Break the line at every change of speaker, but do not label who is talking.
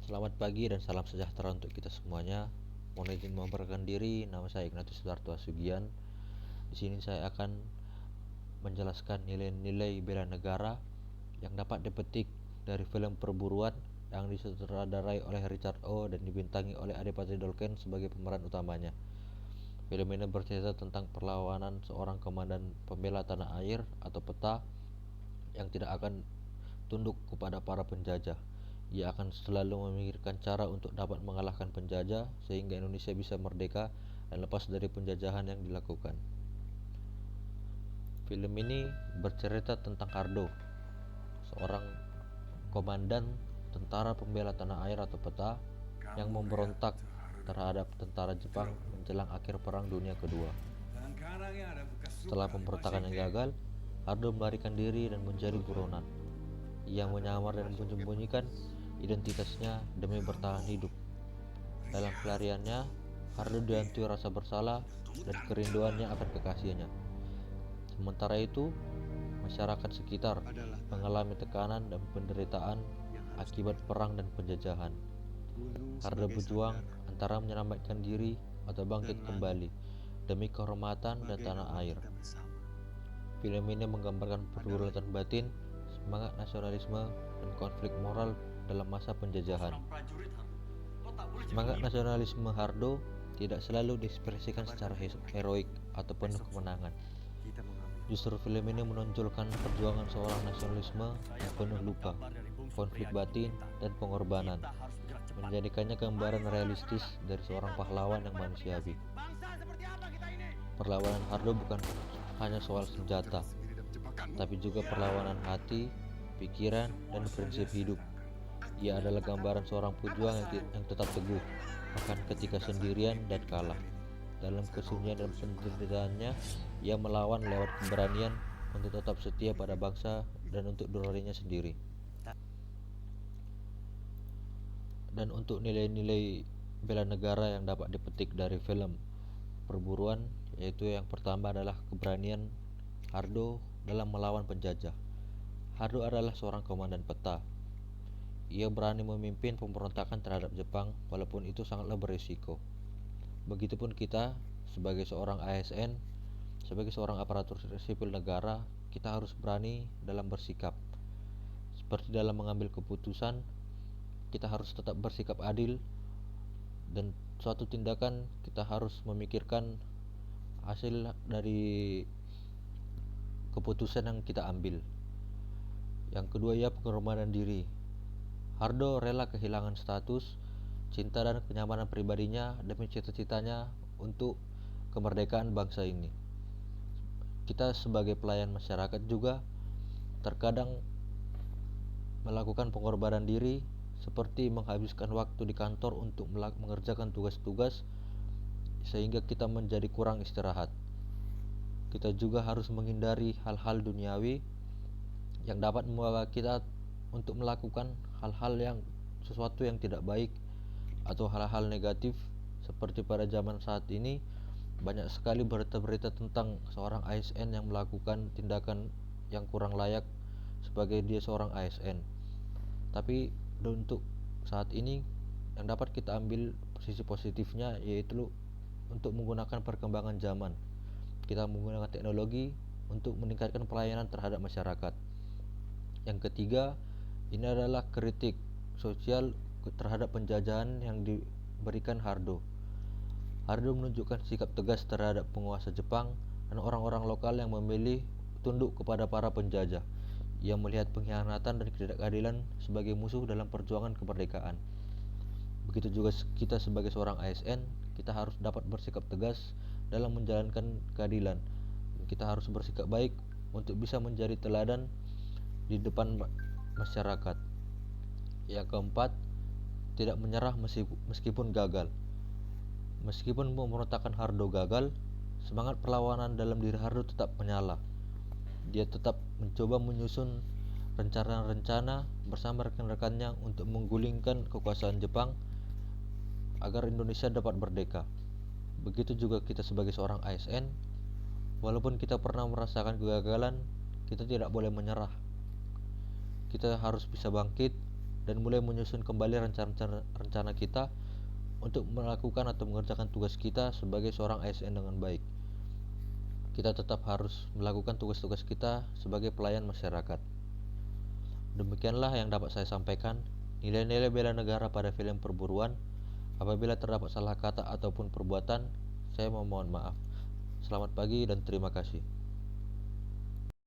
Selamat pagi dan salam sejahtera untuk kita semuanya. Mohon izin memperkenalkan diri, nama saya Ignatius Sudarto Asugian. Di sini saya akan menjelaskan nilai-nilai bela negara yang dapat dipetik dari film Perburuan yang disutradarai oleh Richard O dan dibintangi oleh Adipati Dolken sebagai pemeran utamanya. Film ini bercerita tentang perlawanan seorang komandan pembela tanah air atau PETA yang tidak akan tunduk kepada para penjajah. Ia akan selalu memikirkan cara untuk dapat mengalahkan penjajah sehingga Indonesia bisa merdeka dan lepas dari penjajahan yang dilakukan. Film ini bercerita tentang Hardo, seorang komandan tentara pembela tanah air atau PETA yang memberontak terhadap tentara Jepang menjelang akhir Perang Dunia Kedua. Setelah pemberontakan yang gagal, Hardo melarikan diri dan menjadi buronan. Ia menyamar dan menyembunyikan identitasnya demi bertahan hidup. Dalam pelariannya, Hardo dihantui rasa bersalah dan kerinduannya akan kekasihnya. Sementara itu, masyarakat sekitar mengalami tekanan dan penderitaan akibat perang dan penjajahan. Hardo berjuang antara menyelamatkan diri atau bangkit kembali demi kehormatan dan tanah air. Film ini menggambarkan pergulatan batin, semangat nasionalisme, dan konflik moral dalam masa penjajahan. Semangat nasionalisme Hardo tidak selalu diekspresikan secara heroik atau penuh kemenangan. Justru film ini menonjolkan perjuangan seorang nasionalisme yang penuh luka, konflik batin, dan pengorbanan, menjadikannya gambaran realistis dari seorang pahlawan yang manusiawi. Perlawanan Hardo bukan hanya soal senjata, tapi juga perlawanan hati, pikiran, dan prinsip hidup. Ia adalah gambaran seorang pejuang yang tetap teguh, bahkan ketika sendirian dan kalah. Dalam kesunyian dan penderitaannya, ia melawan lewat keberanian untuk tetap setia pada bangsa dan untuk dirinya sendiri. Dan untuk nilai-nilai bela negara yang dapat dipetik dari film Perburuan, yaitu yang pertama adalah keberanian Hardo dalam melawan penjajah. Hardo adalah seorang komandan PETA. Ia berani memimpin pemberontakan terhadap Jepang walaupun itu sangatlah berisiko. Begitupun kita sebagai seorang ASN, sebagai seorang aparatur sipil negara, kita harus berani dalam bersikap. Seperti dalam mengambil keputusan, kita harus tetap bersikap adil, dan suatu tindakan kita harus memikirkan hasil dari keputusan yang kita ambil. Yang kedua, ia pengorbanan diri. Hardo rela kehilangan status, cinta, dan kenyamanan pribadinya demi cita-citanya untuk kemerdekaan bangsa ini. Kita sebagai pelayan masyarakat juga terkadang melakukan pengorbanan diri, seperti menghabiskan waktu di kantor untuk mengerjakan tugas-tugas sehingga kita menjadi kurang istirahat. Kita juga harus menghindari hal-hal duniawi yang dapat membawa kita untuk melakukan hal-hal yang sesuatu yang tidak baik atau hal-hal negatif. Seperti pada zaman saat ini, banyak sekali berita-berita tentang seorang ASN yang melakukan tindakan yang kurang layak sebagai dia seorang ASN. Tapi untuk saat ini yang dapat kita ambil sisi positifnya, yaitu untuk menggunakan perkembangan zaman. Kita menggunakan teknologi untuk meningkatkan pelayanan terhadap masyarakat. Yang ketiga, ini adalah kritik sosial terhadap penjajahan yang diberikan Hardo. Hardo menunjukkan sikap tegas terhadap penguasa Jepang dan orang-orang lokal yang memilih tunduk kepada para penjajah. Ia melihat pengkhianatan dan ketidakadilan sebagai musuh dalam perjuangan kemerdekaan. Begitu juga kita sebagai seorang ASN, kita harus dapat bersikap tegas dalam menjalankan keadilan. Kita harus bersikap baik untuk bisa menjadi teladan di depan masyarakat. Yang keempat, tidak menyerah meskipun gagal. Meskipun pemberontakan Hardo gagal, semangat perlawanan dalam diri Hardo tetap menyala. Dia tetap mencoba menyusun rencana-rencana bersama rekan-rekannya untuk menggulingkan kekuasaan Jepang agar Indonesia dapat merdeka. Begitu juga kita sebagai seorang ASN, walaupun kita pernah merasakan kegagalan, kita tidak boleh menyerah. Kita harus bisa bangkit dan mulai menyusun kembali rencana kita untuk melakukan atau mengerjakan tugas kita sebagai seorang ASN dengan baik. Kita tetap harus melakukan tugas-tugas kita sebagai pelayan masyarakat. Demikianlah yang dapat saya sampaikan. Nilai-nilai bela negara pada film Perburuan. Apabila terdapat salah kata ataupun perbuatan, saya memohon maaf. Selamat pagi dan terima kasih.